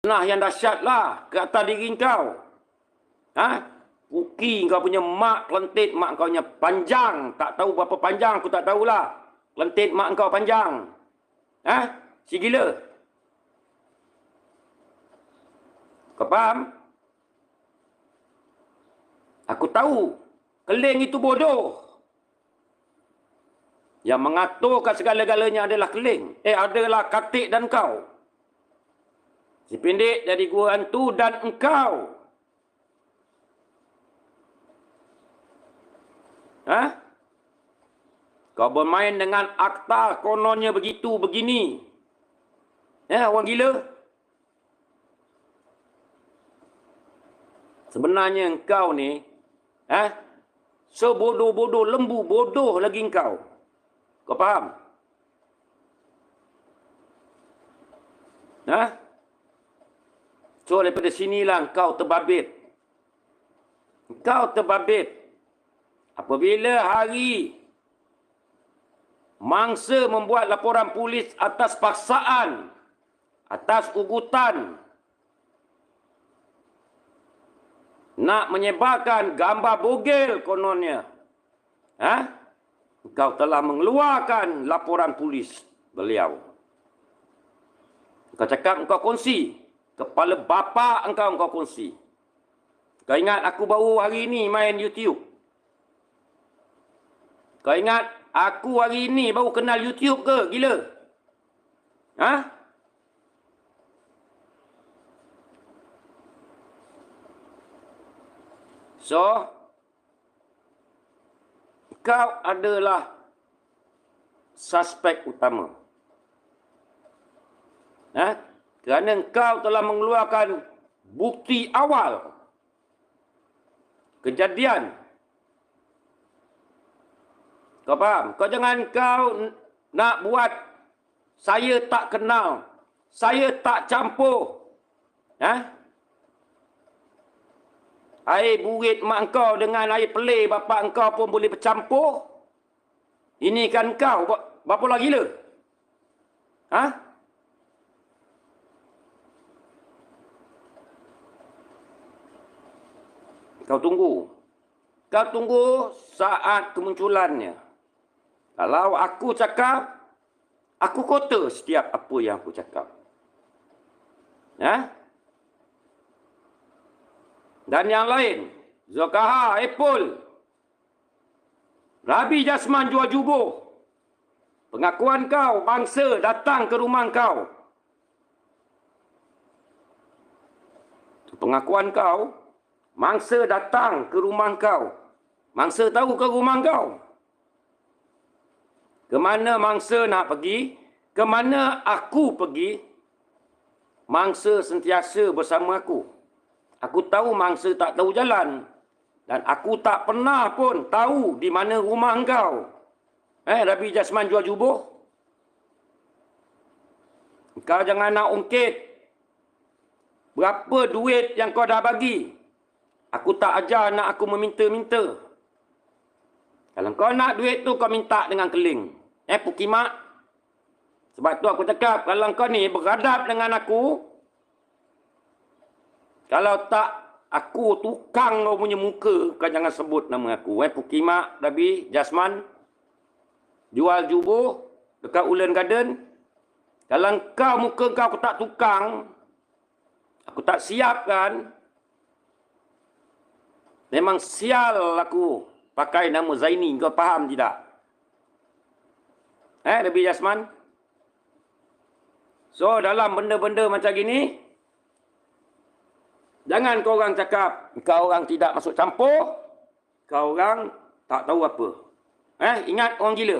Nah, yang dahsyat lah ke atas diri kau. Puki kau punya mak kelentit, mak kau punya panjang. Tak tahu berapa panjang, aku tak tahulah. Kelentit mak kau panjang. Si gila. Kau faham? Aku tahu. Keling itu bodoh. Yang mengaturkan segala-galanya adalah keling. Adalah katik dan kau. Si pendek jadi guru hantu dan engkau. Kau bermain dengan akta kononnya begitu, begini. Orang gila. Sebenarnya engkau ni, sebodoh-bodoh, lembu bodoh lagi engkau. Kau faham? So, daripada sinilah engkau terbabit. Engkau terbabit. Apabila hari mangsa membuat laporan polis atas paksaan, atas ugutan, nak menyebarkan gambar bogel kononnya, engkau telah mengeluarkan laporan polis beliau. Engkau cakap engkau kongsi. Kepala bapa engkau kongsi. Kau ingat aku baru hari ini main YouTube? Kau ingat aku hari ini baru kenal YouTube ke? Gila. So, kau adalah suspek utama. Kerana engkau telah mengeluarkan bukti awal kejadian. Kau faham? Kau jangan kau nak buat saya tak kenal, saya tak campur. Air burit mak engkau dengan air pelai bapa engkau pun boleh bercampur. Ini kan kau, berapa lah gila? Kau tunggu. Kau tunggu saat kemunculannya. Kalau aku cakap, aku kota setiap apa yang aku cakap. Dan yang lain, Zulkifli, Epul, Rabi Jasman jual jubuh. Pengakuan kau, bangsa datang ke rumah kau. Pengakuan kau, mangsa datang ke rumah kau. Mangsa tahu ke rumah kau? Ke mana mangsa nak pergi? Ke mana aku pergi? Mangsa sentiasa bersama aku. Aku tahu mangsa tak tahu jalan. Dan aku tak pernah pun tahu di mana rumah kau. Rabi Jasman jual jubuh. Kau jangan nak ungkit berapa duit yang kau dah bagi. Aku tak ajar nak aku meminta-minta. Kalau kau nak duit tu, kau minta dengan keling. Pukimak. Sebab tu aku cakap, kalau kau ni beradab dengan aku, kalau tak aku tukang kau punya muka, kau jangan sebut nama aku. Pukimak, Rabi Jasman, jual jubuh dekat Ulen Garden. Kalau kau muka kau aku tak tukang, aku tak siapkan, memang sial aku pakai nama Zaini. Kau faham tidak? Rabi Jasman? So, dalam benda-benda macam gini, jangan kau orang cakap kau orang tidak masuk campur, kau orang tak tahu apa. Ingat orang gila.